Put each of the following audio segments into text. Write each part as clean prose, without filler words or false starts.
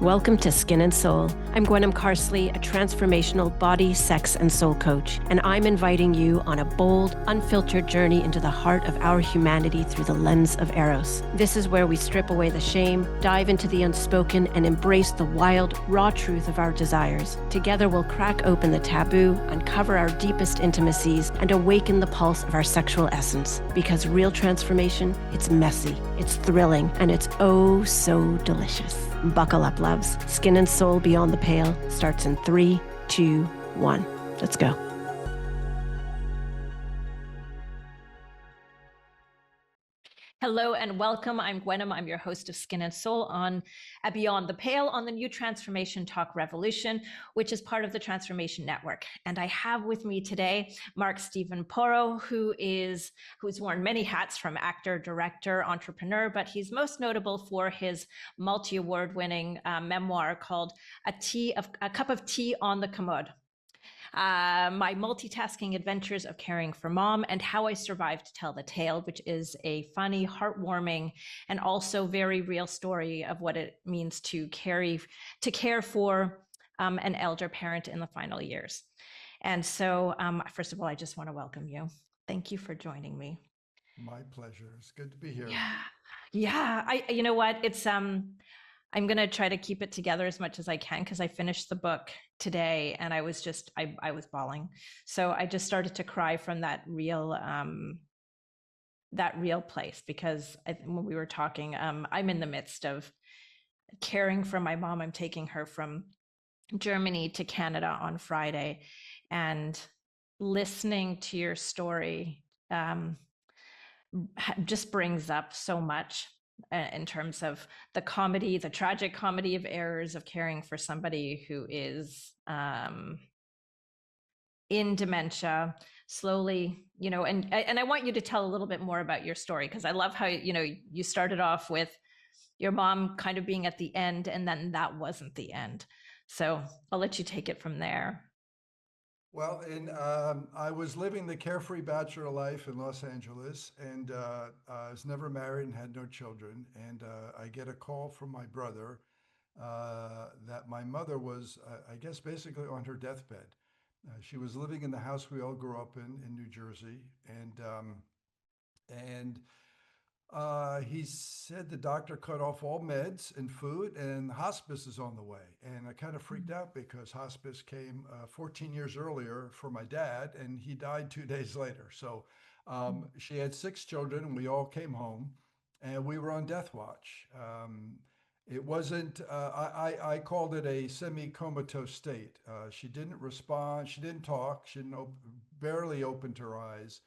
Welcome to Skin and Soul. I'm Gwenham Carsley, a transformational body, sex, and soul coach, and I'm inviting you on a bold, unfiltered journey into the heart of our humanity through the lens of Eros. This is where we strip away the shame, dive into the unspoken, and embrace the wild, raw truth of our desires. Together, we'll crack open the taboo, uncover our deepest intimacies, and awaken the pulse of our sexual essence. Because real transformation, it's messy, it's thrilling, and it's oh so delicious. Buckle up, loves. Skin and Soul Beyond the Pale starts in 3, 2, 1. Let's go. Hello and welcome. I'm Gwenham. I'm your host of Skin and Soul on Beyond the Pale on the new Transformation Talk Revolution, which is part of the Transformation Network. And I have with me today Mark Steven Porro, who's worn many hats, from actor, director, entrepreneur, but he's most notable for his multi-award-winning memoir called A Cup of Tea on the Commode. My multitasking adventures of caring for mom and how I survived to tell the tale, which is a funny, heartwarming, and also very real story of what it means to care for an elder parent in the final years. And so, first of all, I just want to welcome you. Thank you for joining me. My pleasure. It's good to be here. Yeah. You know what? It's I'm going to try to keep it together as much as I can, because I finished the book today and I was bawling. So I just started to cry from that real place, because when we were talking, I'm in the midst of caring for my mom. I'm taking her from Germany to Canada on Friday, and listening to your story just brings up so much in terms of the tragic comedy of errors of caring for somebody who is in dementia slowly, and I want you to tell a little bit more about your story, because I love how, you started off with your mom kind of being at the end, and then that wasn't the end. So I'll let you take it from there. Well, I was living the carefree bachelor life in Los Angeles, and I was never married and had no children. And I get a call from my brother that my mother was, I guess, basically on her deathbed. She was living in the house we all grew up in New Jersey, and he said the doctor cut off all meds and food, and hospice is on the way. And I kind of freaked out, because hospice came 14 years earlier for my dad, and he died 2 days later. So she had 6 children, and we all came home, and we were on death watch. It wasn't, I called it a semi comatose state. She didn't respond, she didn't talk, she didn't barely opened her eyes.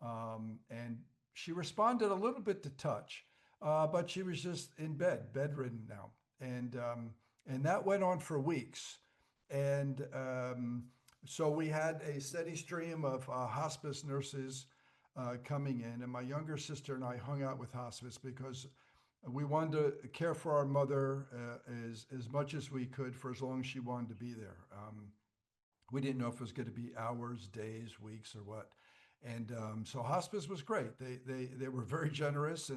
And she responded a little bit to touch, but she was just in bed, bedridden now, and that went on for weeks, and so we had a steady stream of hospice nurses coming in, and my younger sister and I hung out with hospice because we wanted to care for our mother as much as we could for as long as she wanted to be there. We didn't know if it was going to be hours, days, weeks, or what. And so hospice was great. They were very generous,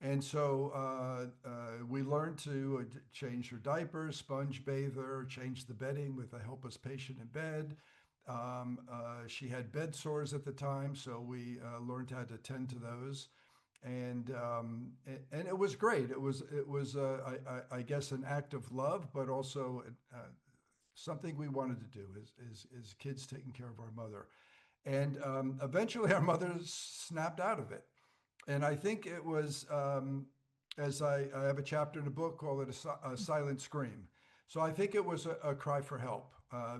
and so we learned to change her diapers, sponge bathe her, change the bedding with a helpless patient in bed. She had bed sores at the time, so we learned how to tend to those, and it was great. I guess an act of love, but also something we wanted to do is kids taking care of our mother. And eventually our mother snapped out of it. And I think it was, as I have a chapter in the book called it a silent scream. So I think it was a cry for help.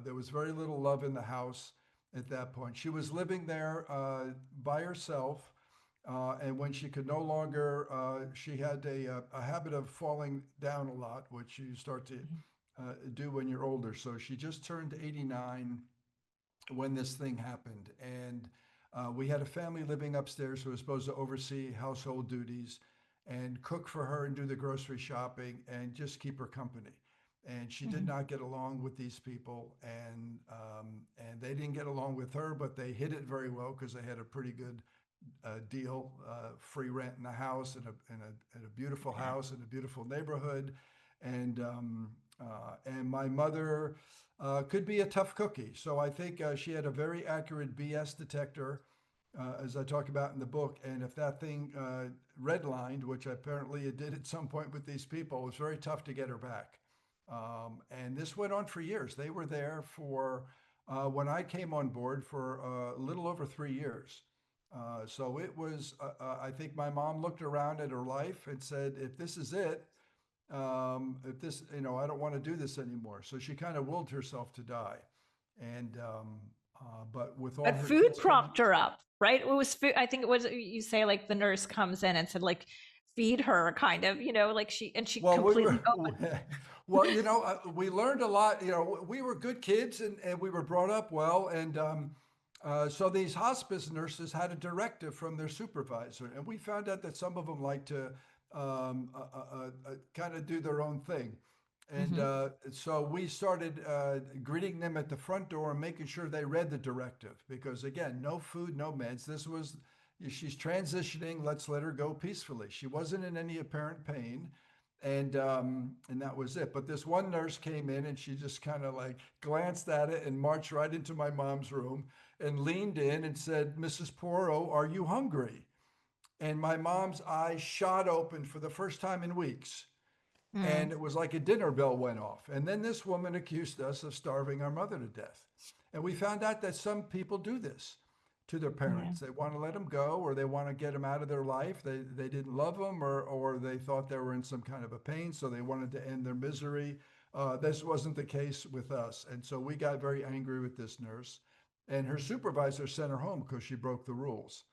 There was very little love in the house at that point. She was living there by herself. And when she could no longer, she had a habit of falling down a lot, which you start to do when you're older. So she just turned 89 when this thing happened. And we had a family living upstairs who was supposed to oversee household duties and cook for her and do the grocery shopping and just keep her company. And she did not get along with these people, and they didn't get along with her, but they hid it very well because they had a pretty good deal, free rent in a house, in a beautiful house in a beautiful neighborhood. And And my mother could be a tough cookie. So I think she had a very accurate BS detector, as I talk about in the book. And if that thing redlined, which apparently it did at some point with these people, it was very tough to get her back. And this went on for years. They were there for, when I came on board, for a little over 3 years. So it was, I think my mom looked around at her life and said, if this is it, if this, I don't want to do this anymore. So she kind of willed herself to die. And, but with all But her food kids coming, propped her up, right? It was food. I think it was, you say like the nurse comes in and said, like, feed her kind of, like she well, we completely were, opened. well, we learned a lot. We were good kids and we were brought up well. And so these hospice nurses had a directive from their supervisor. And we found out that some of them like to kind of do their own thing. And Mm-hmm. so we started greeting them at the front door and making sure they read the directive because, again, no food, no meds. This was, she's transitioning. Let's let her go peacefully. She wasn't in any apparent pain. And that was it. But this one nurse came in and she just kind of like glanced at it and marched right into my mom's room and leaned in and said, "Mrs. Porro, are you hungry?" And my mom's eyes shot open for the first time in weeks. And Mm. it was like a dinner bell went off. And then this woman accused us of starving our mother to death. And we found out that some people do this to their Yeah. parents. They want to let them go or they want to get them out of their life. They didn't love them or they thought they were in some kind of a pain, so they wanted to end their misery. This wasn't the case with us. And so we got very angry with this nurse. And her supervisor sent her home because she broke the rules.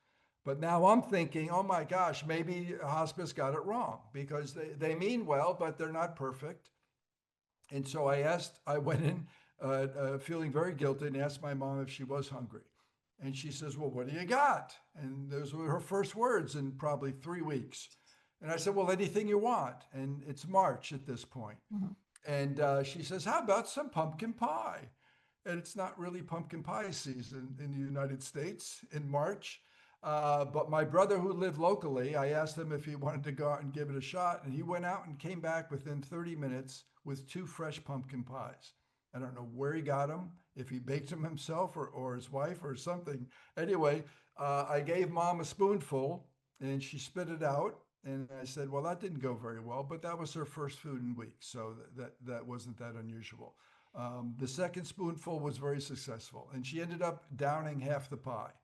But now I'm thinking, oh my gosh, maybe hospice got it wrong because they mean well, but they're not perfect. And so I went in feeling very guilty and asked my mom if she was hungry. And she says, "Well, what do you got?" And those were her first words in probably 3 weeks. And I said, "Well, anything you want." And it's March at this point. Mhm. And she says, "How about some pumpkin pie?" And it's not really pumpkin pie season in the United States in March. But my brother, who lived locally, I asked him if he wanted to go out and give it a shot. And he went out and came back within 30 minutes with two fresh pumpkin pies. I don't know where he got them, if he baked them himself or his wife or something. Anyway, I gave mom a spoonful and she spit it out. And I said, "Well, that didn't go very well, but that was her first food in weeks. So that wasn't that unusual." The second spoonful was very successful, and she ended up downing half the pie.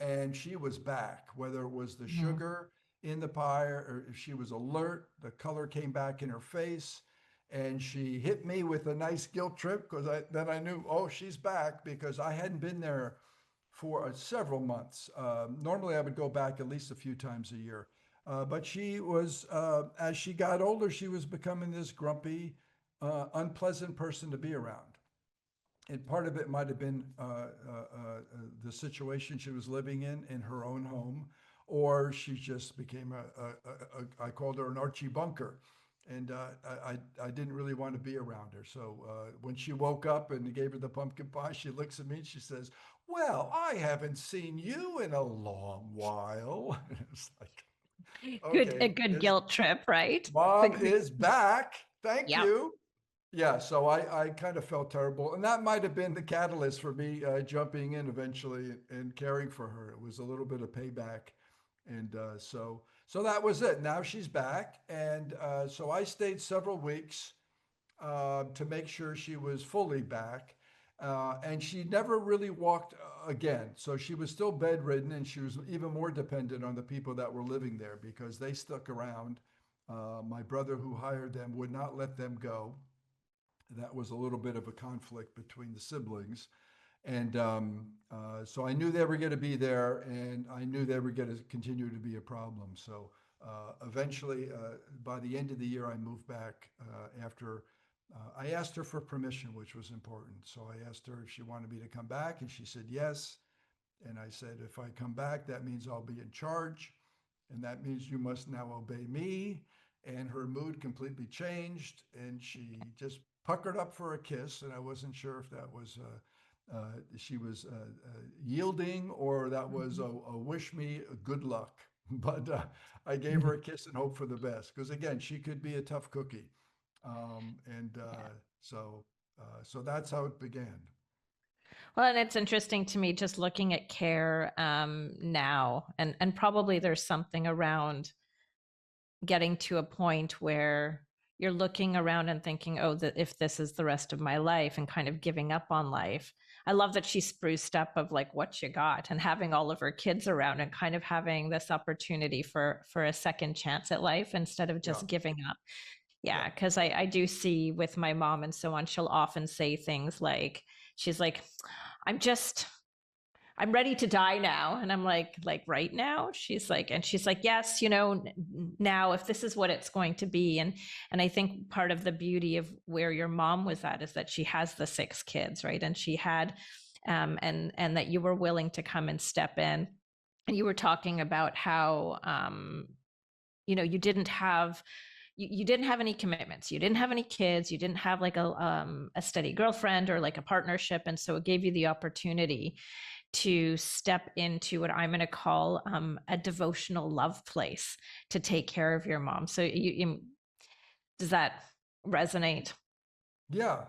And she was back, whether it was the Mhm. sugar in the pie or if she was alert, the color came back in her face. And she hit me with a nice guilt trip because then I knew, oh, she's back because I hadn't been there for several months. Normally, I would go back at least a few times a year. But she was, as she got older, she was becoming this grumpy, unpleasant person to be around. And part of it might have been the situation she was living in her own home, or she just became I called her an Archie Bunker. And I didn't really want to be around her. So when she woke up and gave her the pumpkin pie, she looks at me and she says, "Well, I haven't seen you in a long while." It's like, Good, a okay, good is guilt trip, right? mom is back. Thank Yep. you. Yeah, so I kind of felt terrible. And that might have been the catalyst for me jumping in eventually and caring for her. It was a little bit of payback. And so that was it. Now she's back. And so I stayed several weeks to make sure she was fully back. And she never really walked again. So she was still bedridden and she was even more dependent on the people that were living there because they stuck around. My brother, who hired them, would not let them go. That was a little bit of a conflict between the siblings. And so I knew they were going to be there and I knew they were going to continue to be a problem. So eventually, by the end of the year, I moved back after I asked her for permission, which was important. So I asked her if she wanted me to come back, and she said yes. And I said, if I come back, that means I'll be in charge. And that means you must now obey me. And her mood completely changed. And she just puckered up for a kiss. And I wasn't sure if that was, she was yielding or that was Mhm. a wish me good luck. But I gave her a kiss and hope for the best. Because again, she could be a tough cookie. And Yeah. so that's how it began. Well, and it's interesting to me just looking at care now, and probably there's something around getting to a point where you're looking around and thinking, oh, that if this is the rest of my life, and kind of giving up on life. I love that she spruced up of like what you got, and having all of her kids around, and kind of having this opportunity for a second chance at life instead of Yeah, just giving up. yeah, Yeah, because I do see with my mom and so on, she'll often say things like, she's like, I'm just, I'm ready to die now. And I'm like right now? And she's like, yes, now if this is what it's going to be. And I think part of the beauty of where your mom was at is that she has the 6 kids, right? And she had, and that you were willing to come and step in. And you were talking about how, you didn't have, you didn't have any commitments, you didn't have any kids, you didn't have like a steady girlfriend or like a partnership, and so it gave you the opportunity to step into what I'm going to call a devotional love place to take care of your mom. So does that resonate? yeah,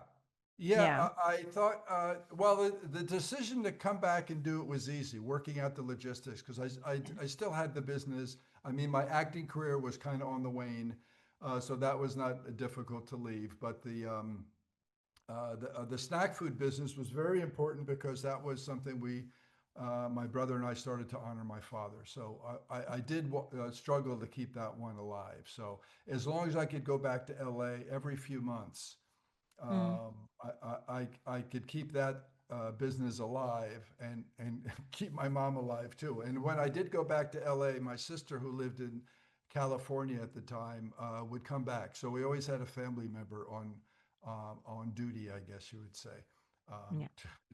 yeah. Yeah. I thought, well, the decision to come back and do it was easy, working out the logistics, because I still had the business. I mean, my acting career was kind of on the wane, so that was not difficult to leave. But the snack food business was very important because that was something my brother and I started to honor my father. So I did struggle to keep that one alive. So as long as I could go back to LA every few months, Mm. um, I could keep that business alive and keep my mom alive too. And when I did go back to LA, my sister, who lived in California at the time, would come back. So we always had a family member on duty, I guess you would say, Yeah.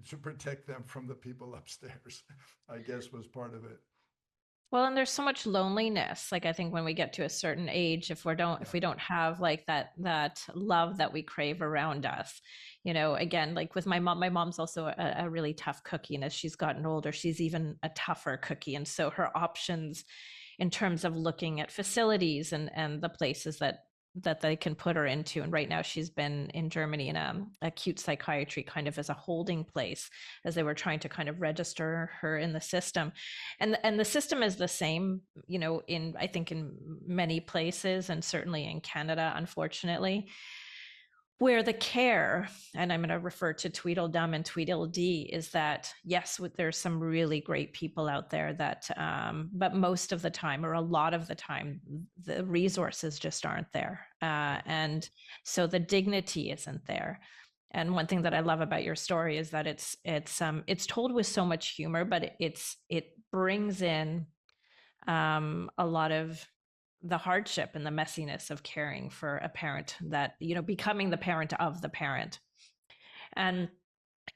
to protect them from the people upstairs. I guess was part of it. Well, and there's so much loneliness. Like I think when we get to a certain age, if Yeah, we don't have like that love that we crave around us, again, like with my mom's also a really tough cookie, and as she's gotten older, she's even a tougher cookie. And so her options in terms of looking at facilities and the places that they can put her into. And right now she's been in Germany in acute psychiatry, kind of as a holding place, as they were trying to kind of register her in the system. And the system is the same, in I think in many places, and certainly in Canada, unfortunately, where the care, and I'm going to refer to Tweedledum and Tweedledee, is that yes, there's some really great people out there that, but most of the time, or a lot of the time, the resources just aren't there, yeah, and so the dignity isn't there. And one thing that I love about your story is that it's told with so much humor, but it brings in a lot of the hardship and the messiness of caring for a parent, that becoming the parent of the parent. And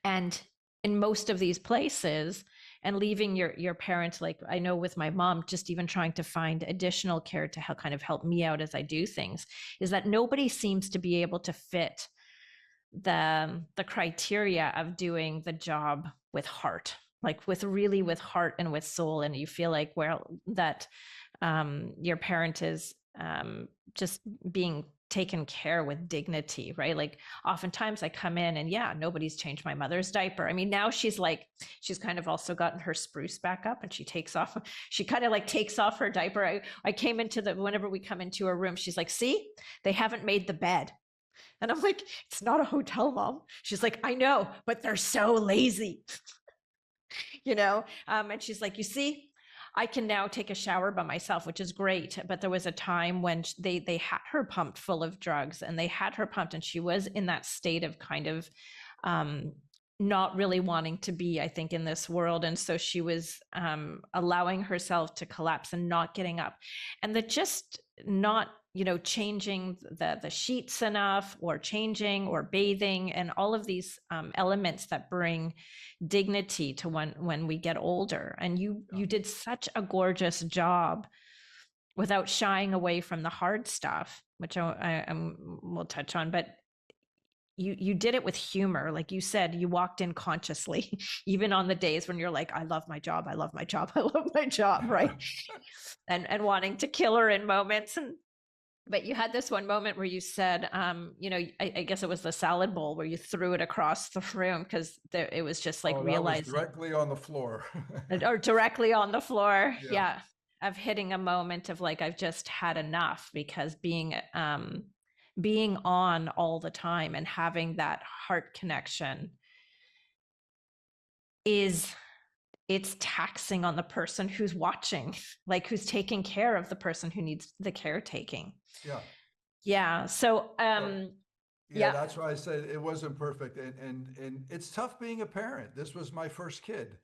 and in most of these places, and leaving your parent, like I know with my mom, just even trying to find additional care to help kind of help me out as I do things, is that nobody seems to be able to fit the criteria of doing the job with heart, like with heart and with soul. And you feel like, well, that your parent is just being taken care with dignity, right? Like oftentimes I come in and yeah, nobody's changed my mother's diaper. I mean, now she's kind of also gotten her spruce back up, and she kind of like takes off her diaper. I came into whenever we come into her room, she's like, see, they haven't made the bed. And I'm like, it's not a hotel, mom. She's like, I know, but they're so lazy, and she's like, you see, I can now take a shower by myself, which is great. But there was a time when they had her pumped full of drugs, and they had her pumped, and she was in that state of kind of um, not really wanting to be, I think, in this world. And so she was allowing herself to collapse and not getting up, and that just not changing the sheets enough, or changing or bathing, and all of these elements that bring dignity to when we get older. And you yeah. you did such a gorgeous job without shying away from the hard stuff, which we'll touch on. But you did it with humor. Like you said, you walked in consciously, even on the days when you're like, I love my job, I love my job, I love my job, right? And wanting to kill her in moments. But you had this one moment where you said, I guess it was the salad bowl where you threw it across the room because it was just like Oh, that was realizing, directly on the floor. or directly on the floor. Yeah. Yeah. Of hitting a moment of like, I've just had enough, because being on all the time and having that heart connection is, it's taxing on the person who's watching, like who's taking care of the person who needs the caretaking. Yeah. Yeah. So, So, yeah, yeah. that's why I said it wasn't perfect. And it's tough being a parent. This was my first kid,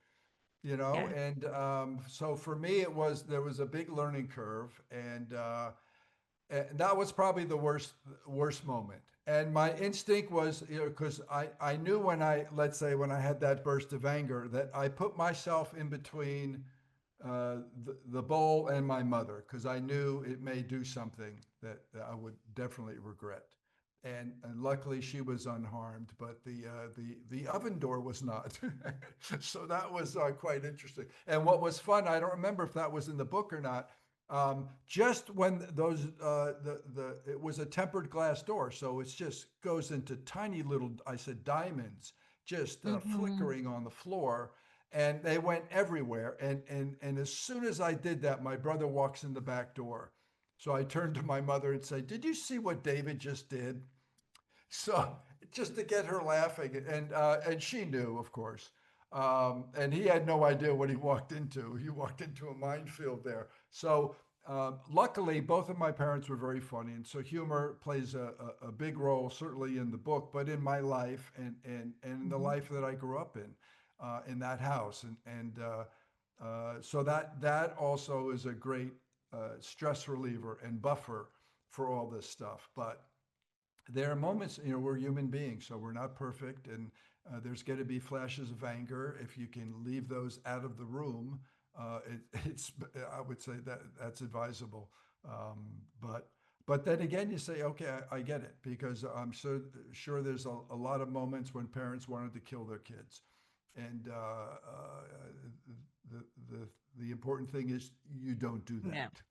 Yeah. and so for me, there was a big learning curve, and that was probably the worst moment. And my instinct was, because I knew when let's say when I had that burst of anger, that I put myself in between the bowl and my mother, because I knew it may do something that I would definitely regret. And luckily she was unharmed, but the oven door was not. So that was quite interesting. And what was fun, I don't remember if that was in the book or not. Just when those the it was a tempered glass door, so it just goes into tiny little, I said, diamonds, just Mhm. flickering on the floor, and they went everywhere. And as soon as I did that, my brother walks in the back door. So I turned to my mother and said, "Did you see what David just did?" So just to get her laughing, and she knew, of course, and he had no idea what he walked into. He walked into a minefield there. So luckily, both of my parents were very funny, and so humor plays a big role, certainly in the book, but in my life and in the Mhm. life that I grew up in that house, and so that also is a great stress reliever and buffer for all this stuff, but there are moments, we're human beings, so we're not perfect, and there's going to be flashes of anger. If you can leave those out of the room, it's I would say that that's advisable. Um, but but then again, you say, okay, I get it, because I'm sure there's a lot of moments when parents wanted to kill their kids, and the the the important thing is you don't do Yeah. that.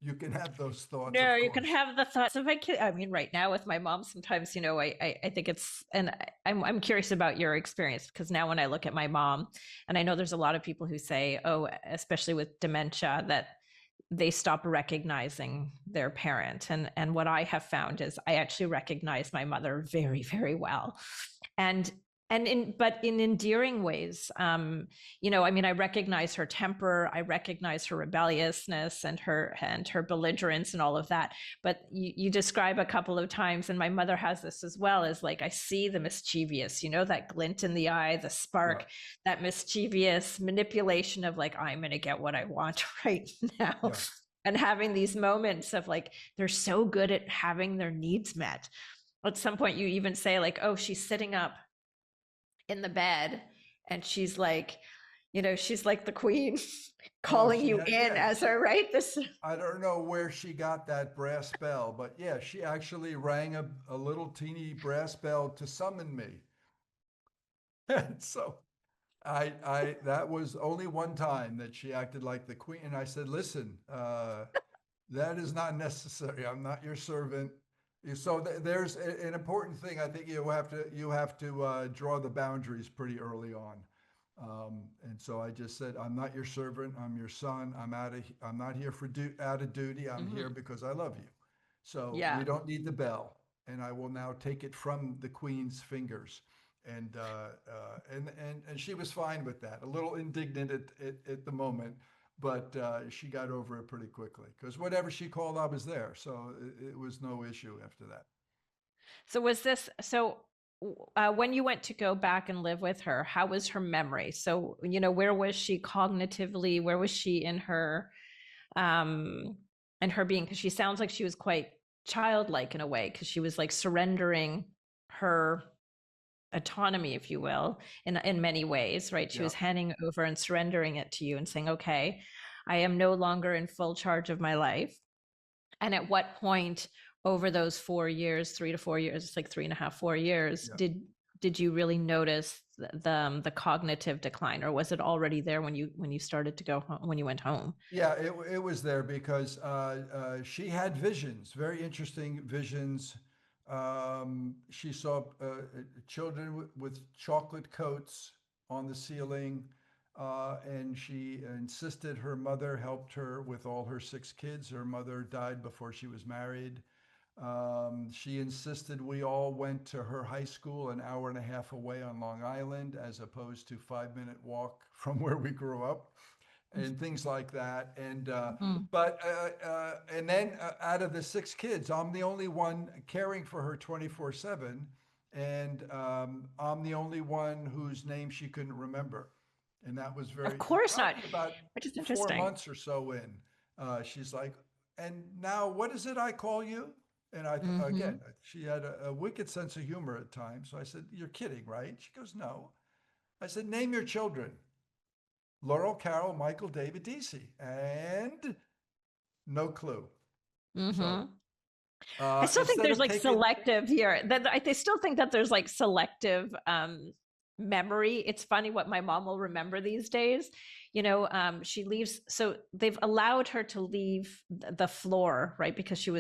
You can have those thoughts, No, of you can course. have the thoughts of, I mean, right now with my mom, sometimes, I think it's, and I'm curious about your experience, because now when I look at my mom, and I know there's a lot of people who say, oh, especially with dementia, that they stop recognizing their parent. And what I have found is I actually recognize my mother very, very well. And in endearing ways. I mean, I recognize her temper, I recognize her rebelliousness and her belligerence and all of that. But you describe a couple of times, and my mother has this as well, is like, I see the mischievous, that glint in the eye, the Yeah, spark, that mischievous manipulation of like, I'm going to get what I want right now. yeah. And having these moments of like, they're so good at having their needs met. At some point, you even say, like, oh, she's sitting up in the bed, and she's like the queen Oh, calling you in yeah, as her, right? This, I don't know where she got that brass bell, but yeah, she actually rang a little teeny brass bell to summon me. And so that was only one time that she acted like the queen. And I said, listen, that is not necessary. I'm not your servant. So there's an important thing. I think you have to draw the boundaries pretty early on. And so I just said, I'm not your servant. I'm your son. I'm not here out of duty. I'm here Mhm. because I love you. So Yeah. you don't need the bell, and I will now take it from the queen's fingers. And she was fine with that. A little indignant at the moment, but she got over it pretty quickly, because whatever she called, I was there. So it was no issue after that. So when you went to go back and live with her, how was her memory? So, where was she cognitively? Where was she um, in her being? Because she sounds like she was quite childlike in a way, because she was like surrendering her autonomy, if you will, in many ways, right? She Yeah. was handing over and surrendering it to you and saying, okay, I am no longer in full charge of my life. And at what point over those 4 years, 3 to 4 years, it's like 3.5, 4 years, Yeah. did you really notice the cognitive decline, or was it already there when you started to go home, when you went home? Yeah, it was there because she had visions, very interesting visions. She saw children with chocolate coats on the ceiling, and she insisted her mother helped her with all her six kids. Her mother died before she was married. She insisted we all went to her high school an hour and a half away on Long Island, as opposed to 5 minute walk from where we grew up, and things like that. And Mm. and then out of the six kids, I'm the only one caring for her 24/7, and I'm the only one whose name she couldn't remember, and that was Of very course not, probably about which is four interesting. months or so in. She's like, and now what is it I call you? And Hmm. again, she had a wicked sense of humor at times. So I said, "You're kidding, right?" She goes, "No." I said, "Name your children." Laurel, Carol, Michael, David, DC, and no clue. So Hmm. I still think instead there's of like taking, selective here. That I still think that there's like selective memory. It's funny what my mom will remember these days. She leaves. So they've allowed her to leave the floor, right? Because she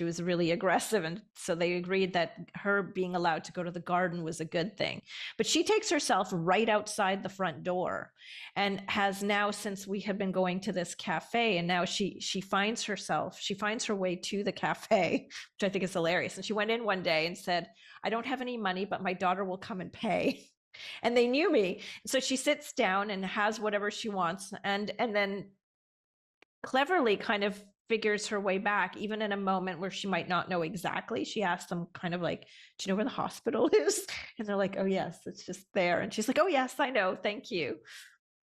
was really aggressive, and so they agreed that her being allowed to go to the garden was a good thing. But she takes herself right outside the front door, and has now, since we have been going to this cafe, and now she finds her way to the cafe, which I think is hilarious. And she went in one day and said, "I don't have any money, but my daughter will come and pay." And they knew me. So she sits down and has whatever she wants, and then cleverly kind of figures her way back, even in a moment where she might not know exactly. She asks them kind of like, "Do you know where the hospital is?" And they're like, "Oh yes, it's just there." And she's like, "Oh yes, I know, thank you."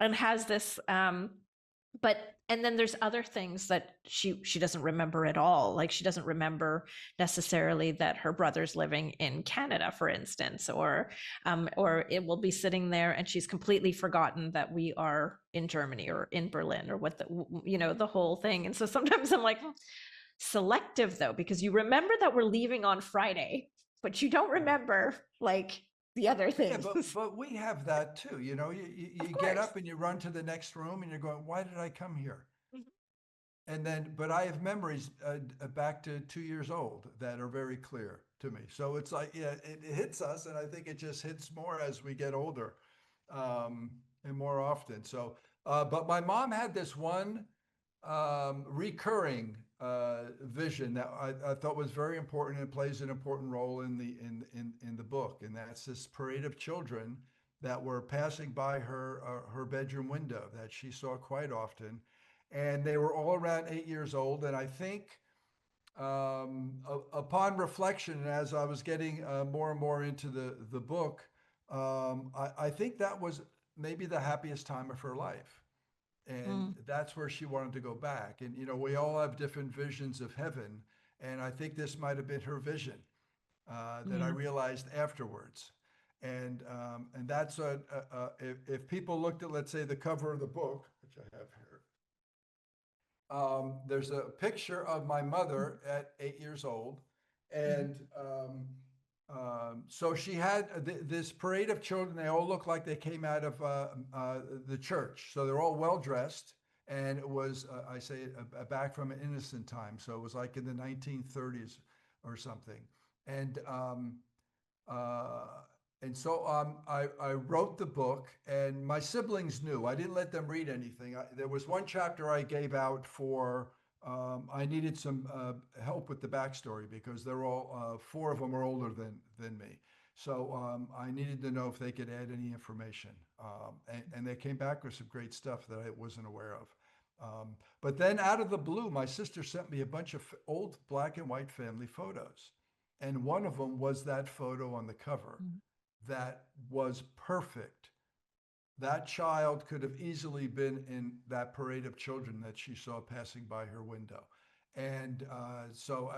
And has this but and then there's other things that she doesn't remember at all. Like she doesn't remember necessarily that her brother's living in Canada, for instance, or it will be sitting there and she's completely forgotten that we are in Germany or in Berlin, or what the whole thing. And so sometimes I'm like, selective though, because you remember that we're leaving on Friday, but you don't right. remember like the other Yeah, things. but we have that too. You know, Of you get course. up and you run to the next room and you're going, "Why did I come here?" Mhm. And then, but I have memories back to 2 years old that are very clear to me. So it's like, yeah, it hits us, and I think it just hits more as we get older, um, and more often. So, but my mom had this one recurring vision that I thought was very important and plays an important role in the book, and that's this parade of children that were passing by her bedroom window that she saw quite often, and they were all around 8 years old. And I think upon reflection, and as I was getting more and more into the book, I think that was maybe the happiest time of her life, and Mm, that's where she wanted to go back. And we all have different visions of heaven, and I think this might have been her vision that I yeah. realized afterwards. And that's if people looked at, let's say, the cover of the book, which I have here, there's a picture of my mother at 8 years old. Mhm. And so she had this parade of children. They all look like they came out of the church. So they're all well dressed. And it was, I say, back from an innocent time. So it was like in the 1930s or something. And uh, and so I wrote the book, and my siblings knew. I didn't let them read anything. There was one chapter I gave out for, I needed some help with the backstory because they're all, four of them are older than me. So I needed to know if they could add any information. And they came back with some great stuff that I wasn't aware of. But then out of the blue, my sister sent me a bunch of old black and white family photos. And one of them was that photo on the cover Mhm. that was perfect. That child could have easily been in that parade of children that she saw passing by her window. And so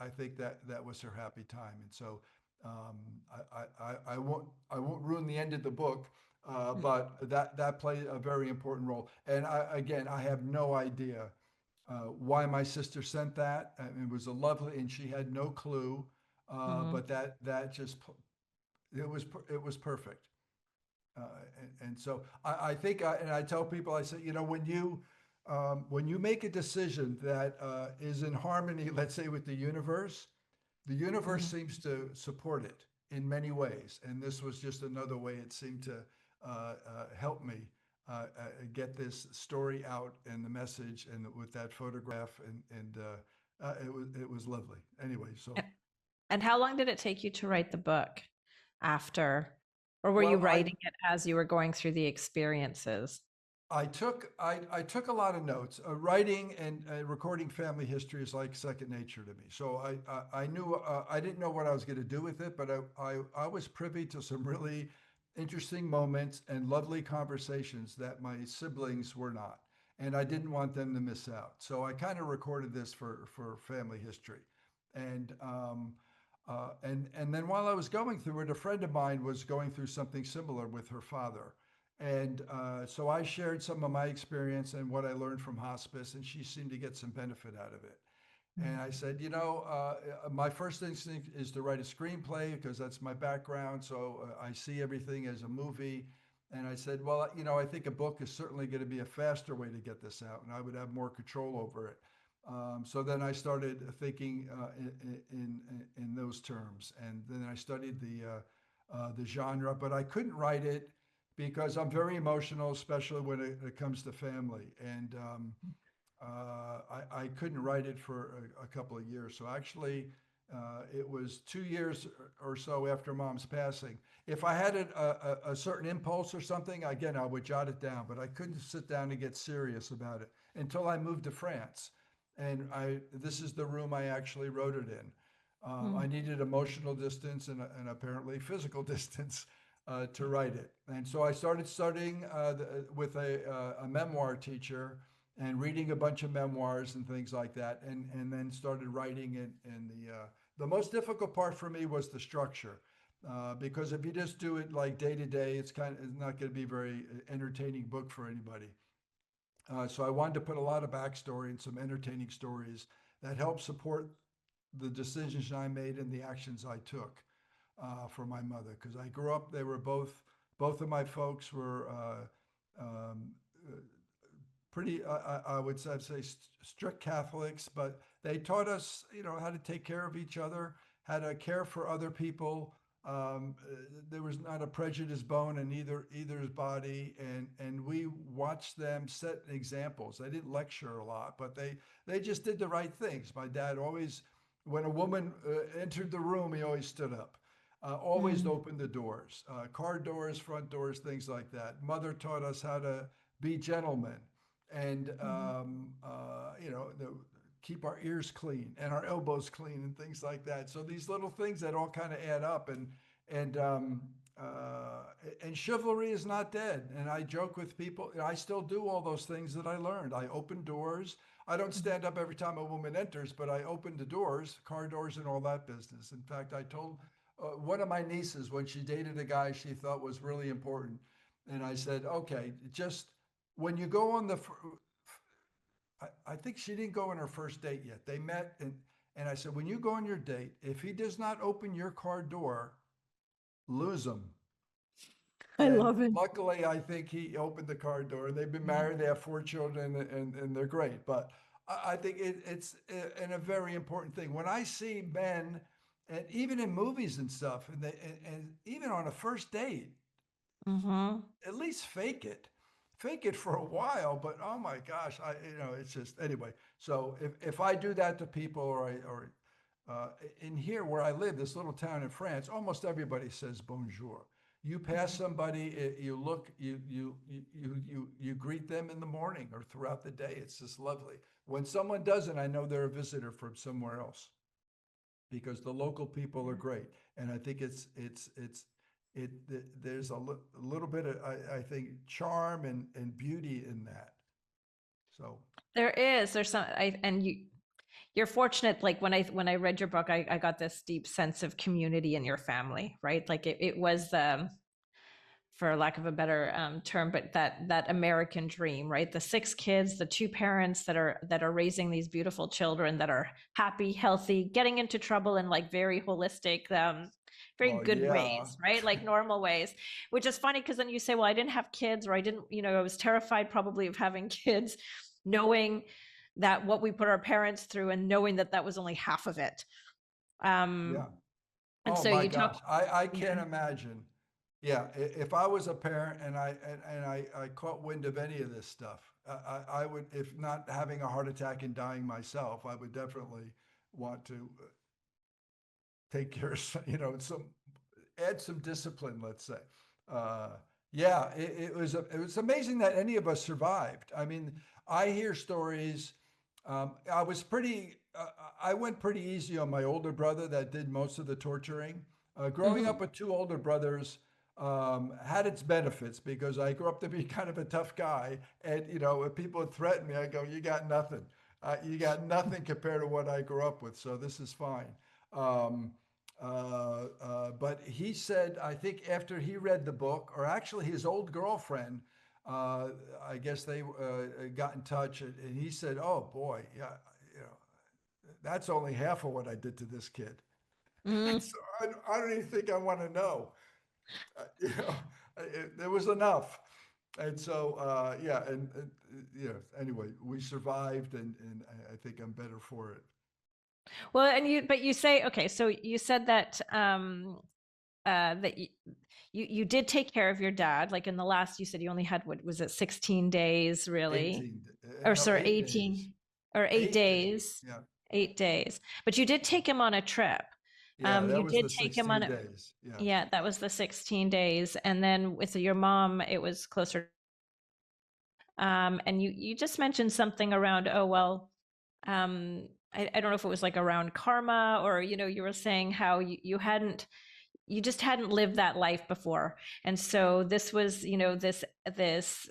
I think that was her happy time. And so um, I won't ruin the end of the book, but that played a very important role. And again, I have no idea why my sister sent that. I mean, it was a lovely, and she had no clue. Mhm. But that just it was perfect. And so I think, and I tell people, I say, when you make a decision that is in harmony, let's say, with the universe Mhm. seems to support it in many ways. And this was just another way it seemed to help me get this story out and the message, and with that photograph, and it was lovely. Anyway, so And how long did it take you to write the book after, or were you well, writing it as you were going through the experiences? I took a lot of notes. Writing and recording family history is like second nature to me. So I knew I didn't know what I was going to do with it, but I was privy to some really interesting moments and lovely conversations that my siblings were not, and I didn't want them to miss out. So I kind of recorded this for family history, and and then while I was going through it, a friend of mine was going through something similar with her father, and so I shared some of my experience and what I learned from hospice, and she seemed to get some benefit out of it. And I said, my first instinct is to write a screenplay because that's my background. So I see everything as a movie. And I said, well, I think a book is certainly going to be a faster way to get this out, and I would have more control over it. So then I started thinking in those terms, and then I studied the genre, but I couldn't write it because I'm very emotional, especially when it comes to family. And I couldn't write it for a couple of years. So actually, it was 2 years or so after mom's passing. If I had a certain impulse or something, again, I would jot it down, but I couldn't sit down and get serious about it until I moved to France. And this is the room I actually wrote it in. I Mm. needed emotional distance and apparently physical distance to write it. And so I started studying with a memoir teacher and reading a bunch of memoirs and things like that, and then started writing it. And the most difficult part for me was the structure, because if you just do it like day to day, it's not going to be a very entertaining book for anybody. So I wanted to put a lot of backstory and some entertaining stories that help support the decisions I made and the actions I took for my mother. Because I grew up, they were both of my folks were pretty, I would say, strict Catholics, but they taught us, how to take care of each other, how to care for other people. There was not a prejudiced bone in either's body, and we watched them set examples. They didn't lecture a lot, but they just did the right things. My dad always, when a woman entered the room, he always stood up. Always Mm. opened the doors, car doors, front doors, things like that. Mother taught us how to be gentlemen, and Mhm. keep our ears clean and our elbows clean and things like that. So these little things that all kind of add up, and and chivalry is not dead. And I joke with people, I still do all those things that I learned. I open doors. I don't stand up every time a woman enters, but I open the doors, car doors, and all that business. In fact, I told one of my nieces when she dated a guy she thought was really important, and I said, okay, just when you go on I think she didn't go on her first date yet. They met, and I said, when you go on your date, if he does not open your car door, lose him. I And love it. luckily, I think he opened the car door. They've been married, they have 4 children, and they're great. But I think it's a very important thing. When I see men, and even in movies and stuff, and even on a first date, Mm-hmm. at least fake it for a while. But oh my gosh, it's just anyway. So if I do that to people, or in here where I live, this little town in France, almost everybody says bonjour. You pass somebody, you look, you greet them in the morning or throughout the day. It's just lovely. When someone doesn't, I know they're a visitor from somewhere else, because the local people are great. And I think there's a little bit of, I think, charm and beauty in that. So There's some, and you're fortunate. Like when I read your book, I got this deep sense of community in your family, right? Like it was, for lack of a better term, but that American dream, right? The six kids, the two parents that are raising these beautiful children that are happy, healthy, getting into trouble, and like very holistic. very Well, good yeah, ways, right? Like normal ways, which is funny because then you say, well, I didn't have kids, or I didn't, I was terrified probably of having kids, knowing that what we put our parents through and knowing that that was only half of it. yeah. And Oh so my you gosh, talk, I yeah. can't imagine. Yeah, if I was a parent and I caught wind of any of this stuff, I would, if not having a heart attack and dying myself, I would definitely want to take care of some add some discipline, let's say. Uh, yeah, it was amazing that any of us survived. I mean, I hear stories. I was pretty. I went pretty easy on my older brother that did most of the torturing. Growing Hmm. up with two older brothers had its benefits because I grew up to be kind of a tough guy, and if people would threaten me, I go, "You got nothing. You got nothing compared to what I grew up with. So this is fine." Um, but he said, I think after he read the book, or actually his old girlfriend, uh, I guess they got in touch, and he said, "Oh boy, yeah, you know, that's only half of what I did to this kid." And Hmm. so I don't even think I want to know. You know, there was enough. And so, yeah, anyway, we survived, and I think I'm better for it. Well, but you say, okay, so you said that, that you did take care of your dad. Like in the last, you said you only had, what was it, 16 days really? 18, Or no, sorry, 8 days. 18 or eight 8 days. days, Yeah. 8 days. But you did take him on a trip. Yeah, that You was did the take him on 16 a, days. Yeah. yeah, that was the 16 days. And then with your mom, it was closer. And you just mentioned something around, oh, well, I don't know if it was like around karma, or, you were saying how you just hadn't lived that life before. And so this was, this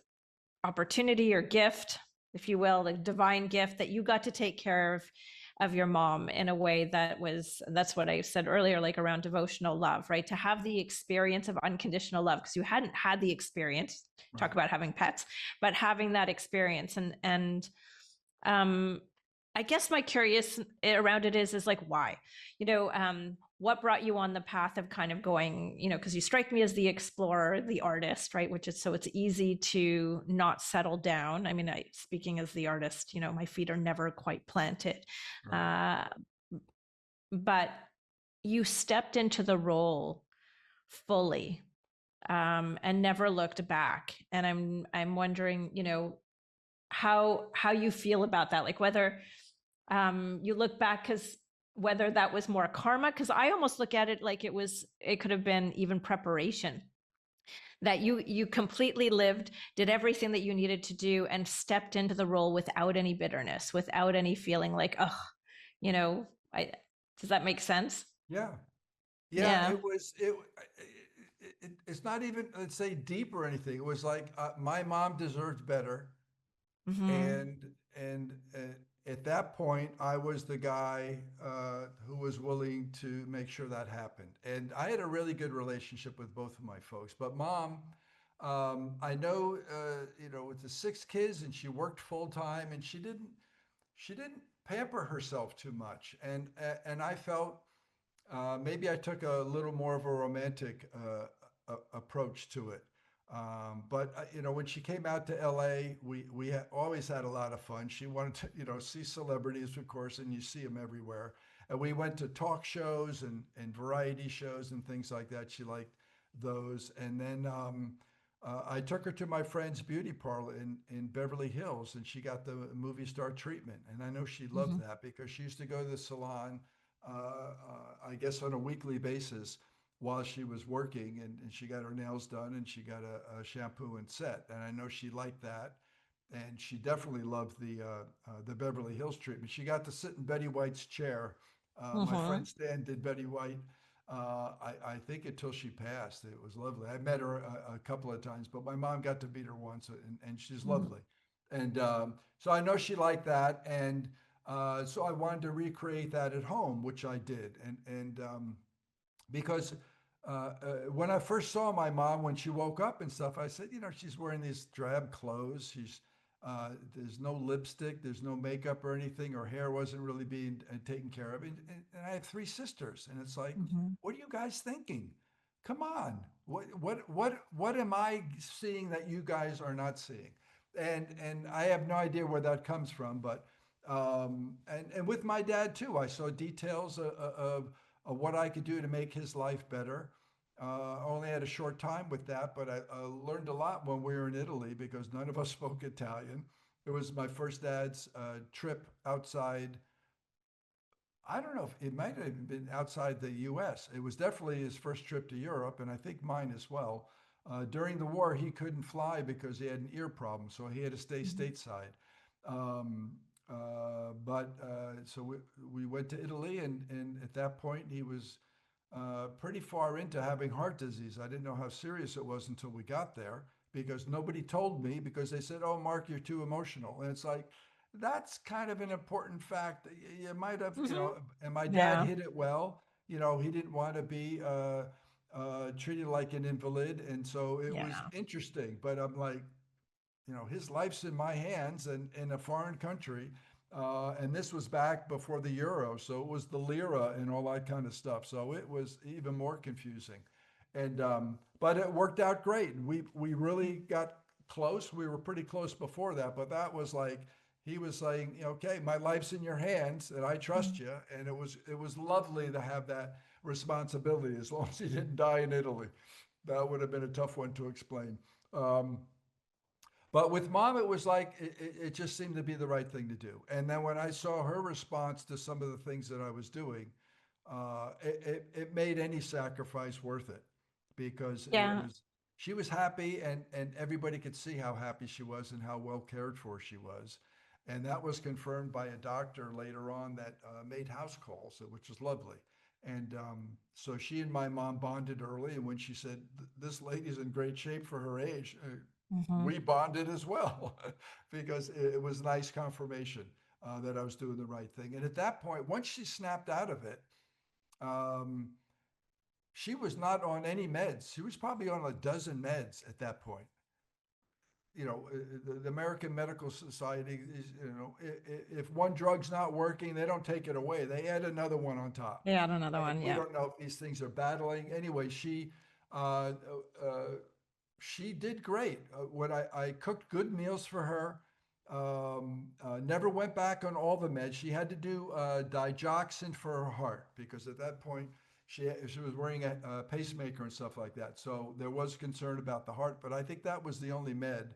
opportunity or gift, if you will, the divine gift that you got to take care of your mom in a way that's what I said earlier, like around devotional love, right? To have the experience of unconditional love, because you hadn't had the experience, talk Right. about having pets, but having that experience. And um I guess my curious around it is like, why, what brought you on the path of kind of going, because you strike me as the explorer, the artist, right? Which is, so it's easy to not settle down. I mean, speaking as the artist, my feet are never quite planted. Right. uh but you stepped into the role fully, and never looked back. And I'm wondering, how you feel about that, like whether you look back, because whether that was more karma, because I almost look at it like it could have been even preparation, that you completely lived, did everything that you needed to do, and stepped into the role without any bitterness, without any feeling like, oh, I does that make sense? Yeah. Yeah. Yeah. It's not even, let's say, deep or anything. It was like my mom deserved better. Hmm. And at that point, I was the guy who was willing to make sure that happened. And I had a really good relationship with both of my folks. But mom, I know, with the six kids, and she worked full time, and she didn't pamper herself too much. And I felt maybe I took a little more of a romantic approach to it. But when she came out to LA, we always had a lot of fun. She wanted to see celebrities, of course, and you see them everywhere. And we went to talk shows and variety shows and things like that. She liked those. And then I took her to my friend's beauty parlor in Beverly Hills, and she got the movie star treatment. And I know she loved Hmm. that because she used to go to the salon, I guess, on a weekly basis while she was working, and she got her nails done, and she got a shampoo and set. And I know she liked that. And she definitely loved the Beverly Hills treatment. She got to sit in Betty White's chair. My Hmm. friend Stan did Betty White. I think until she passed. It was lovely. I met her a couple of times, but my mom got to meet her once, and she's Hmm. lovely. And so I know she liked that, and so I wanted to recreate that at home, which I did. And because when I first saw my mom when she woke up and stuff, I said, she's wearing these drab clothes. There's no lipstick, there's no makeup or anything. Her hair wasn't really being taken care of. And I have three sisters, and it's like, Mhm. what are you guys thinking? Come on, what am I seeing that you guys are not seeing? And I have no idea where that comes from, but and with my dad too, I saw details of what I could do to make his life better. I only had a short time with that, but I learned a lot when we were in Italy because none of us spoke Italian. It was my first dad's trip outside. I don't know if it might have been outside the US. It was definitely his first trip to Europe, and I think mine as well. During the war, he couldn't fly because he had an ear problem, so he had to stay Mhm. stateside. Um, so we went to Italy, and at that point, he was pretty far into having heart disease. I didn't know how serious it was until we got there because nobody told me because they said, "Oh, Mark, you're too emotional." And it's like, that's kind of an important fact. You might have, Mhm. and my dad Yeah. hit it well. He didn't want to be treated like an invalid. And so it was Yeah. interesting. But I'm like, his life's in my hands and in a foreign country. And this was back before the euro, so it was the lira and all that kind of stuff. So it was even more confusing. And but it worked out great. We really got close. We were pretty close before that, but that was like he was saying, "Okay, my life's in your hands, and I trust Mhm. you." And it was lovely to have that responsibility, as long as he didn't die in Italy. That would have been a tough one to explain. Um, but with mom, it was like it just seemed to be the right thing to do. And then when I saw her response to some of the things that I was doing, it made any sacrifice worth it because Yeah. she was happy, and everybody could see how happy she was and how well cared for she was. And that was confirmed by a doctor later on that made house calls, which was lovely. And so she and my mom bonded early. And when she said, "This lady's in great shape for her age," Mhm. we bonded as well because it was nice confirmation that I was doing the right thing. And at that point, once she snapped out of it, um, she was not on any meds. She was probably on a dozen meds at that point. The American Medical Society is, if one drug's not working, they don't take it away. They add another one on top. Yeah, another And one. we Yeah. don't know if these things are battling. Anyway, uh, uh, she did great. When I cooked good meals for her, never went back on all the meds. She had to do digoxin for her heart because at that point she was wearing a pacemaker and stuff like that. So there was concern about the heart, but I think that was the only meds.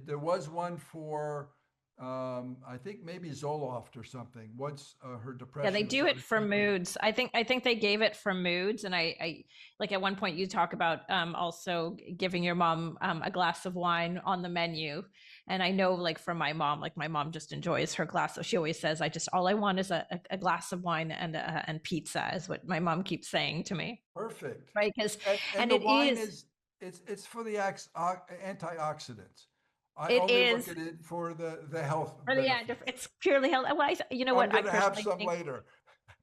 There was one for I think maybe Zoloft or something. Once her Yeah, they depression do it started for creeping. moods. I think they gave it for moods, and I like at one point you talk about also giving your mom a glass of wine on the menu, and I know like for my mom just enjoys her glass. So she always says, "I just all I want is a glass of wine and pizza," is what my mom keeps saying to me, Perfect. right? Because And and the wine is it's for the antioxidants. I it only look is at it for the health for the end. benefits. It's purely health. Well, you know I'm what I going to have personally some think later.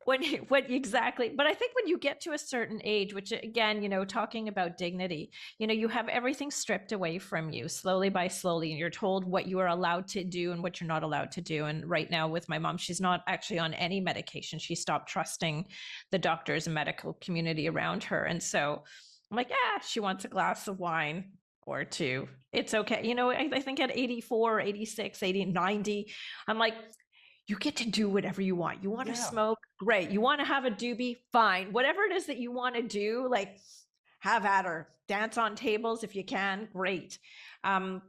what exactly, but I think when you get to a certain age, which again, talking about dignity, you have everything stripped away from you slowly by slowly, and you're told what you are allowed to do and what you're not allowed to do. And right now with my mom, she's not actually on any medication. She stopped trusting the doctors and medical community around her, and so I'm like, she wants a glass of wine or two, it's okay. I think at 84, 86, 80, 90, I'm like, you get to do whatever you want. You want to Yeah. smoke? Great. You want to have a doobie? Fine. Whatever it is that you want to do, like have at her. Dance on tables if you can. Great. Um,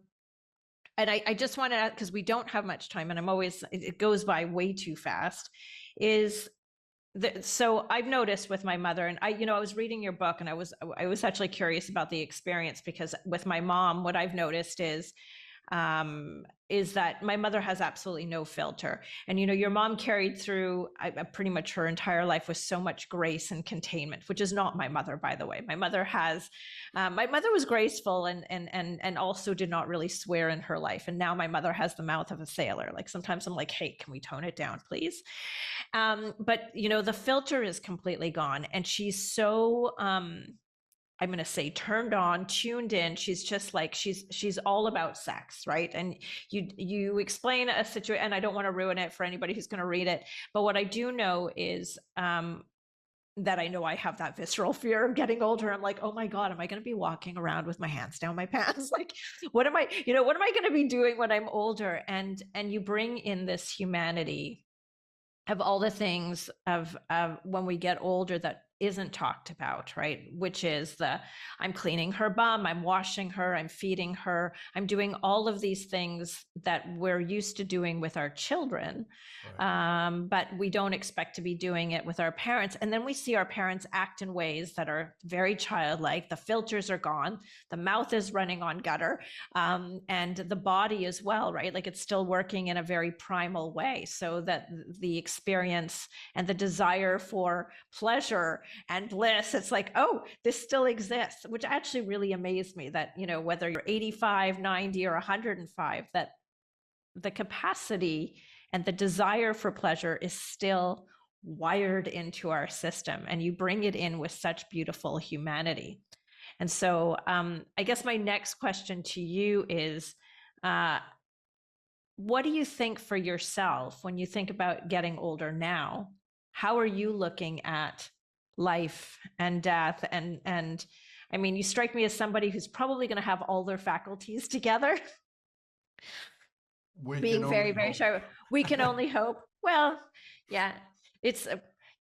and I just want to, because we don't have much time and it goes by way too fast, is so I've noticed with my mother, and I was reading your book, and I was actually curious about the experience because with my mom, what I've noticed is that my mother has absolutely no filter. And your mom carried through pretty much her entire life with so much grace and containment, which is not my mother, by the way. My mother was graceful and also did not really swear in her life. And now my mother has the mouth of a sailor. Like sometimes I'm like, hey, can we tone it down, please? But the filter is completely gone, and she's so I'm going to say turned on, tuned in. She's just like she's all about sex, right? And you explain a situation, and I don't want to ruin it for anybody who's going to read it, but what I do know is that I know I have that visceral fear of getting older. I'm like, oh my God, am I going to be walking around with my hands down my pants? Like, what am I, what am I going to be doing when I'm older? And you bring in this humanity of all the things of when we get older that isn't talked about, right? Which is I'm cleaning her bum, I'm washing her, I'm feeding her, I'm doing all of these things that we're used to doing with our children. Right. But we don't expect to be doing it with our parents. And then we see our parents act in ways that are very childlike. The filters are gone, the mouth is running on gutter, and the body as well, right? Like it's still working in a very primal way, so that the experience and the desire for pleasure and bliss, it's like, oh, this still exists, which actually really amazed me that, whether you're 85, 90, or 105, that the capacity and the desire for pleasure is still wired into our system, and you bring it in with such beautiful humanity. And so I guess my next question to you is, what do you think for yourself when you think about getting older now? How are you looking at life and death? And I mean, you strike me as somebody who's probably going to have all their faculties together. We can Being very, only very hope. shy. We can only hope. Well, yeah, it's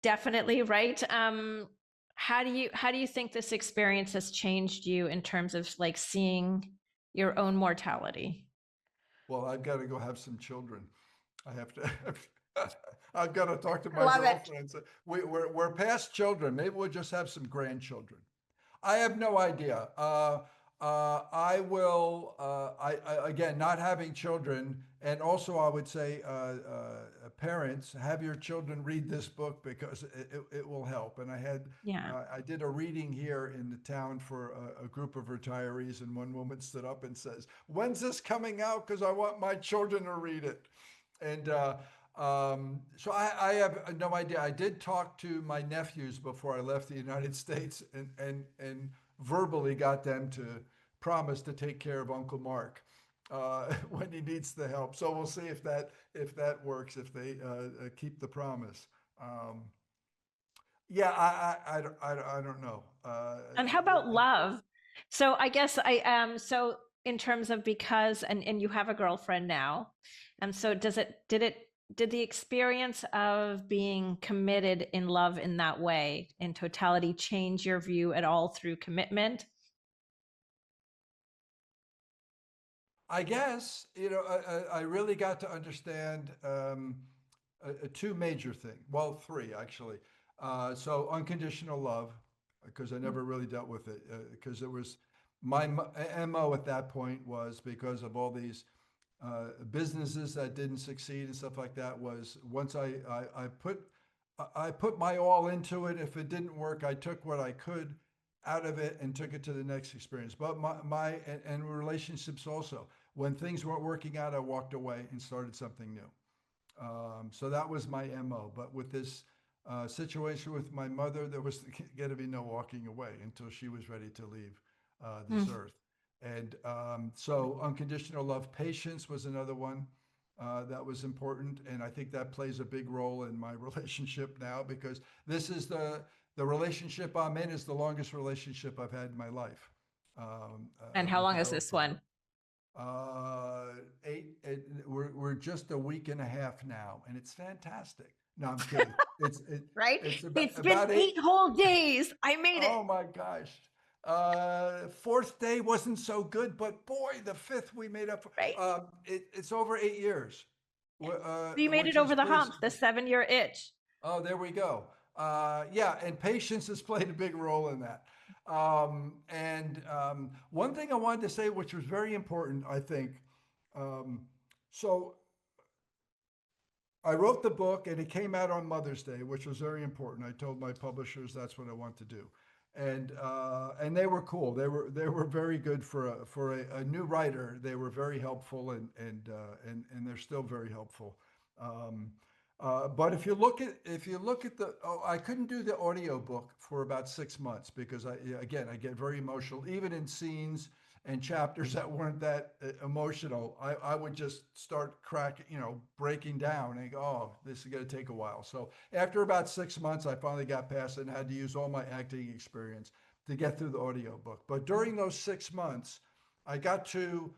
definitely right. How do you think this experience has changed you in terms of like seeing your own mortality? Well, I've got to go have some children. I have to. I've got to talk to I my love it. girlfriend and say, we're past children. Maybe we'll just have some grandchildren. I have no idea. I will. Again, not having children, and also I would say, parents, have your children read this book because it will help. And Yeah. I did a reading here in the town for a group of retirees, and one woman stood up and says, "When's this coming out? Because I want my children to read it." And so I have no idea. I did talk to my nephews before I left the United States, and verbally got them to promise to take care of Uncle Mark when he needs the help. So we'll see if that works, if they keep the promise. Yeah, I don't know. And how about love? So I guess I so in terms of, because and you have a girlfriend now. And so did the experience of being committed in love in that way, in totality, change your view at all through commitment? I guess, I really got to understand two major things. Well, three actually. So unconditional love, because I never really dealt with it, because it was my MO at that point, was because of all these businesses that didn't succeed and stuff like that. Was once I put my all into it. If it didn't work, I took what I could out of it and took it to the next experience. But my and relationships also. When things weren't working out, I walked away and started something new. So that was my MO. But with this situation with my mother, there was going to be no walking away until she was ready to leave this Mm. earth. And so unconditional love, patience was another one that was important. And I think that plays a big role in my relationship now, because this is the relationship I'm in is the longest relationship I've had in my life, And how with long a is this girlfriend. one? We're just a week and a half now, and it's fantastic. No, I'm kidding. Right? It's It's been about eight. 8 whole days. I made it. Oh my gosh. Fourth day wasn't so good, but boy, the fifth we made up. Right? It's over 8 years, You made it which is over the crazy. hump, the 7-year itch. Oh, there we go. Yeah, and patience has played a big role in that. And one thing I wanted to say, which was very important, I think. Um, so I wrote the book, and it came out on Mother's Day, which was very important. I told my publishers that's what I want to do, and they were cool. They were very good for a new writer. They were very helpful, and they're still very helpful. Um, But if you look at the I couldn't do the audio book for about 6 months because I get very emotional even in scenes and chapters that weren't that emotional. I would just start cracking, breaking down and go, oh, this is going to take a while. So after about 6 months, I finally got past it and had to use all my acting experience to get through the audio book. But during those 6 months, I got to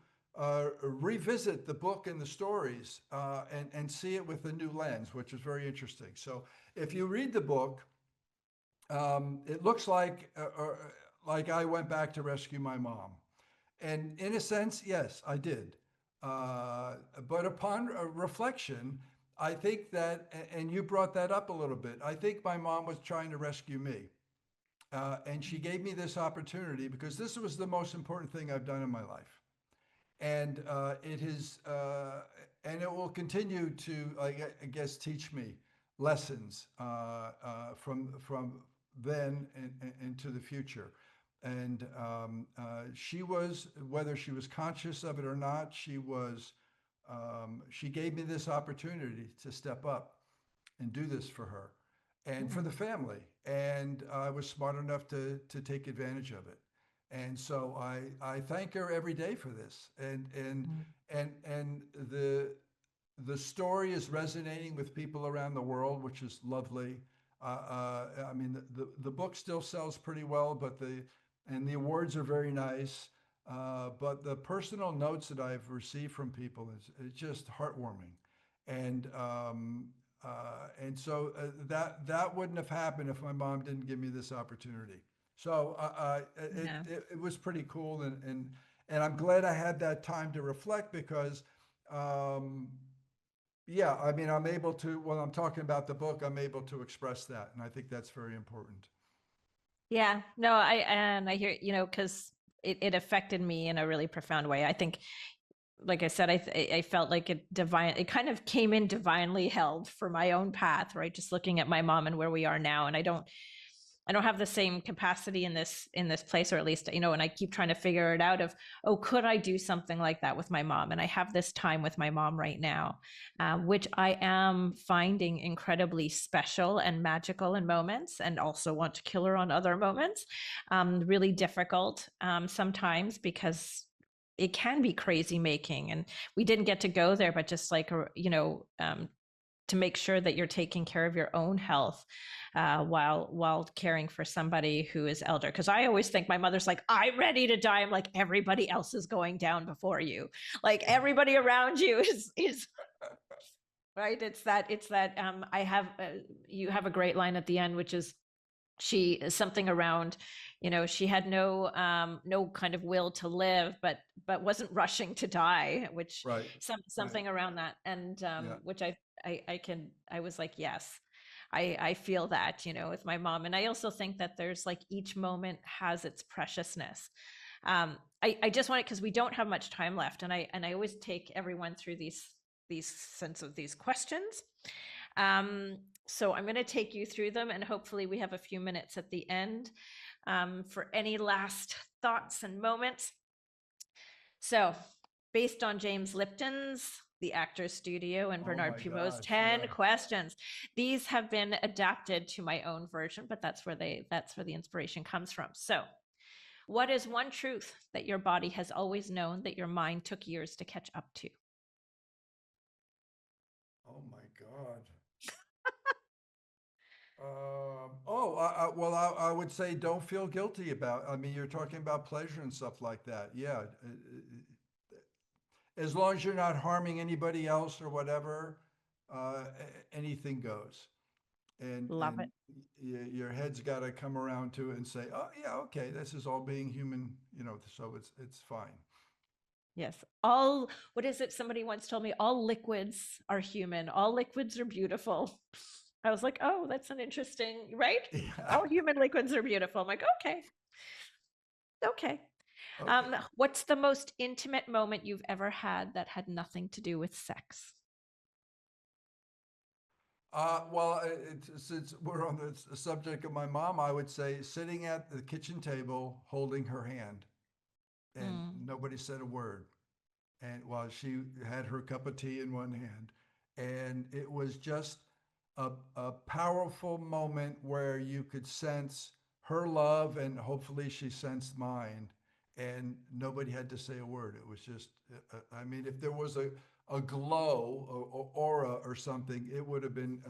revisit the book and the stories and see it with a new lens, which was very interesting. So if you read the book, it looks like I went back to rescue my mom, and in a sense, yes, I did. Uh, but upon reflection, I think that, and you brought that up a little bit. I think my mom was trying to rescue me. And she gave me this opportunity because this was the most important thing I've done in my life, and and it will continue to, I guess, teach me lessons from then and into the future. And she was, whether she was conscious of it or not, she gave me this opportunity to step up and do this for her and for Mm, the family. And I was smart enough to take advantage of it. And so I thank her every day for this. mm. And the story is resonating with people around the world, which is lovely. I mean, the book still sells pretty well, and the awards are very nice. But the personal notes that I've received from people is just heartwarming, and that wouldn't have happened if my mom didn't give me this opportunity. So Yeah. it was pretty cool, and I'm glad I had that time to reflect because um, yeah, I mean, I'm able to, when I'm talking about the book, I'm able to express that. And I think that's very important. Yeah, no, I hear, because it affected me in a really profound way. I think, like I said, I felt like it kind of came in divinely held for my own path, right? Just looking at my mom and where we are now, and I don't have the same capacity in this place, or at least, and I keep trying to figure it out of, oh, could I do something like that with my mom? And I have this time with my mom right now, which I am finding incredibly special and magical in moments, and also want to kill her on other moments. Really difficult sometimes, because it can be crazy making, and we didn't get to go there, but just like, to make sure that you're taking care of your own health, while caring for somebody who is elder. Because I always think my mother's like, I'm ready to die. I'm like, everybody else is going down before you. Like, everybody around you is right. It's that I have you have a great line at the end, which is, she something around, she had no kind of will to live, but wasn't rushing to die, which Right. Right. something around that. And Yeah. which I was like, yes, I feel that, with my mom. And I also think that there's, like, each moment has its preciousness. I just want it, because we don't have much time left, and I always take everyone through these sense of these questions. um, so I'm going to take you through them, and hopefully we have a few minutes at the end, for any last thoughts and moments. So, based on James Lipton's The Actors Studio and Oh Bernard my Pivot's gosh. 10 Yeah. questions, these have been adapted to my own version, but that's where the inspiration comes from. So, what is one truth that your body has always known that your mind took years to catch up to? Oh my God. Well, I would say don't feel guilty about. I mean, you're talking about pleasure and stuff like that. Yeah, as long as you're not harming anybody else or whatever, anything goes. And Love and it. your head's got to come around to it and say, oh yeah, okay, this is all being human, so it's fine. Yes. What is it? Somebody once told me, all liquids are human, all liquids are beautiful. I was like, oh, that's an interesting, right? Yeah. All human liquids are beautiful. I'm like, okay, okay. Okay. What's the most intimate moment you've ever had that had nothing to do with sex? Well, since we're on the subject of my mom, I would say sitting at the kitchen table holding her hand, and Mm, nobody said a word. And while she had her cup of tea in one hand, and it was just a powerful moment where you could sense her love and hopefully she sensed mine, and nobody had to say a word. It was just, I mean, if there was a glow or aura or something, it would have been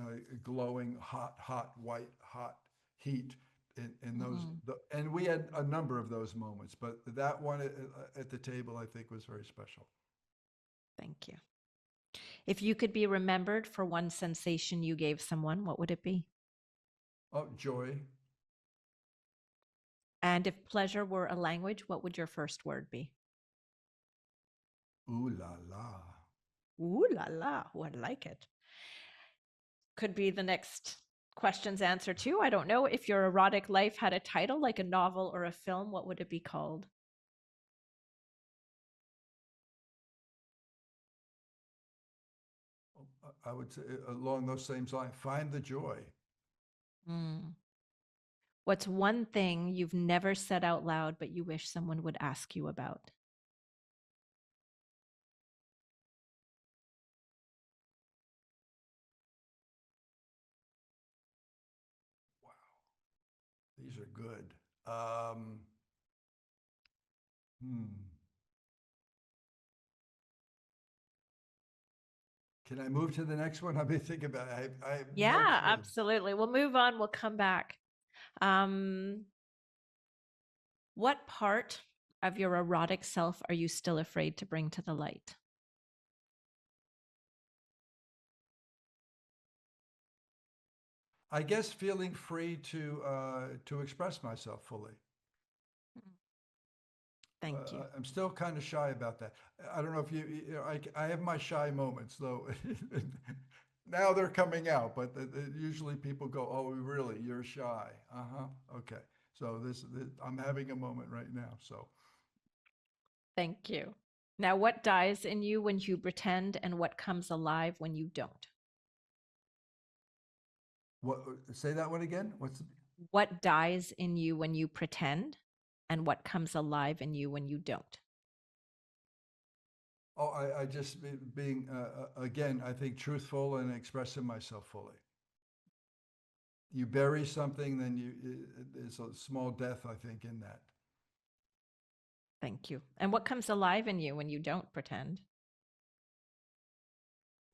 glowing hot, white, hot heat in those. Mm, And we had a number of those moments, but that one at the table, I think, was very special. thank you. If you could be remembered for one sensation you gave someone, what would it be? Oh, joy. And if pleasure were a language, what would your first word be? Ooh la la. Ooh la la. Oh, I like it. Could be the next question's answer too. I don't know. If your erotic life had a title like a novel or a film, what would it be called? I would say along those same lines, find the joy. Mm. What's one thing you've never said out loud, but you wish someone would ask you about? Wow, these are good. Um, hmm. Can I move to the next one? I've been thinking about it. I have no Yeah, clue. absolutely. We'll move on. We'll come back. Um, what part of your erotic self are you still afraid to bring to the light? I guess feeling free to express myself fully. Thank you. I'm still kind of shy about that. I don't know if you know, I have my shy moments though. Now they're coming out, but usually people go, "Oh, really? You're shy?" Uh-huh. Okay. So this I'm having a moment right now. So Thank you. Now, what dies in you when you pretend and what comes alive when you don't? what? Say that one again. What's What dies in you when you pretend and what comes alive in you when you don't? Oh, I just being again. I think truthful and expressing myself fully. You bury something, then there's a small death, I think, in that. Thank you. And what comes alive in you when you don't pretend?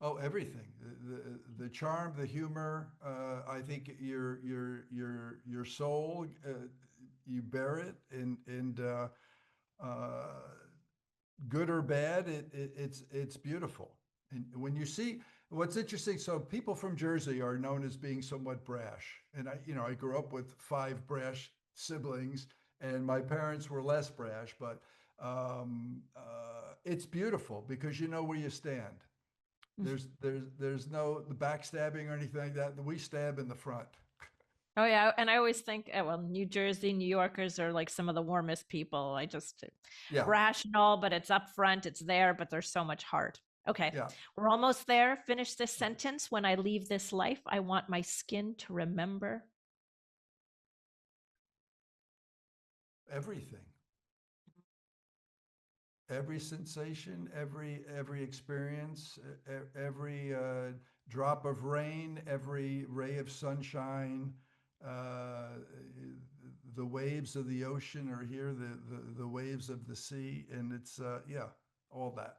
Oh, everything. The charm, the humor. I think your soul. You bear it, and uh, good or bad, it's beautiful. And when you see what's interesting, so people from Jersey are known as being somewhat brash, and I grew up with five brash siblings, and my parents were less brash, but it's beautiful because you know where you stand. There's no the backstabbing or anything like that. We stab in the front. Oh yeah, and I always think, well, New Jersey, New Yorkers are like some of the warmest people. I just Yeah, brash and all, but it's up front, it's there, but there's so much heart. Okay, yeah, we're almost there. Finish this sentence. When I leave this life, I want my skin to remember. everything. Every sensation, every experience, every drop of rain, every ray of sunshine, uh, the waves of the ocean are here, the waves of the sea, and it's yeah, all that.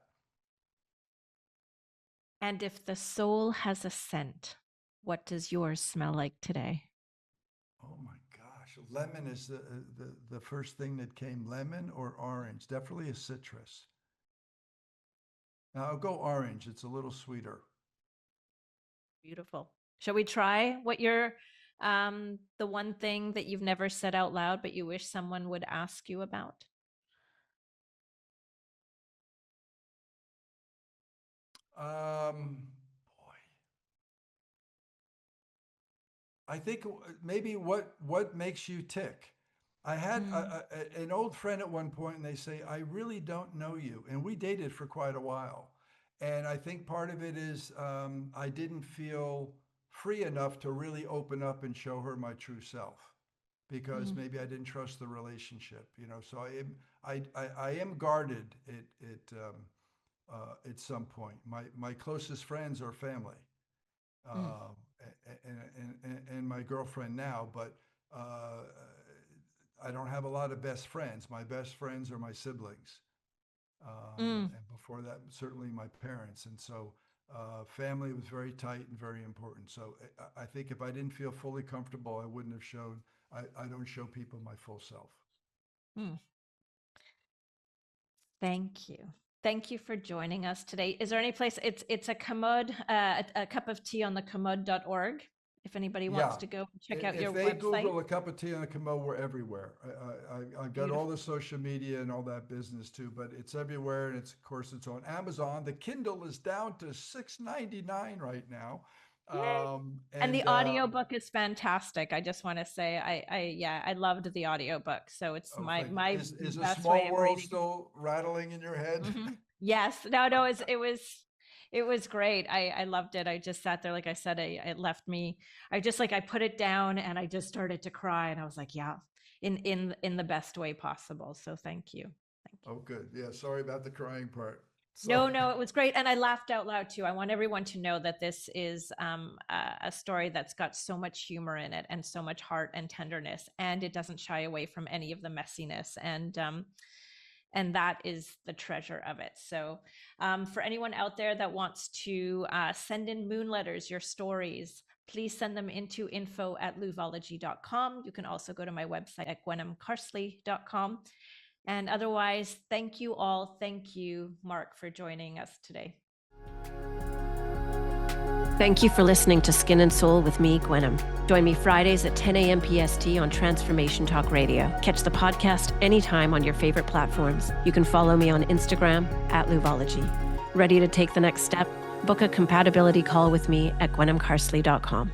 And if the soul has a scent, what does yours smell like today? Oh my gosh, lemon is the first thing that came. Lemon or orange, definitely a citrus. Now I'll go orange. It's a little sweeter. Beautiful. Shall we try what you're the one thing that you've never said out loud but you wish someone would ask you about? Boy, I think maybe what makes you tick. I had Mm, an old friend at one point, and they say, "I really don't know you," and we dated for quite a while. And I think part of it is I didn't feel free enough to really open up and show her my true self because mm, maybe I didn't trust the relationship. So I am guarded at some point. My closest friends are family. mm. and my girlfriend now, but I don't have a lot of best friends. My best friends are my siblings. Mm. And before that, certainly my parents. And so family was very tight and very important. So I think if I didn't feel fully comfortable, I wouldn't have shown, I don't show people my full self. Mm. Thank you. Thank you for joining us today. Is there any place, it's a Commode, a cup of tea on the commode.org. If anybody wants Yeah. to go check out your If they website. Google a cup of tea on the Commode, we're everywhere. I got all Beautiful. the social media and all that business too, but it's everywhere. And it's, of course, it's on Amazon. The Kindle is down to $6.99 right now. Yay. And the audiobook is fantastic. I just want to say, I loved the audiobook. So it's oh, my is A best way Small of World reading. still rattling in your head? Mm-hmm. Yes. No, it was great. I loved it. I just sat there, like I said, it left me. I just I put it down and I just started to cry, and I was like, yeah, in the best way possible. So thank you. Thank you. Oh, good. Yeah. Sorry about the crying part. No, Sorry. no, it was great. And I laughed out loud too. I want everyone to know that this is a story that's got so much humor in it and so much heart and tenderness, and it doesn't shy away from any of the messiness. And that is the treasure of it. So for anyone out there that wants to send in moon letters, your stories, please send them into info@louvology.com. You can also go to my website at gwenamcarsley.com. And otherwise, thank you all. Thank you, Mark, for joining us today. Thank you for listening to Skin and Soul with me, Gwenam. Join me Fridays at 10 a.m. PST on Transformation Talk Radio. Catch the podcast anytime on your favorite platforms. You can follow me on Instagram @Louvology. Ready to take the next step? Book a compatibility call with me at gwenamcarsley.com.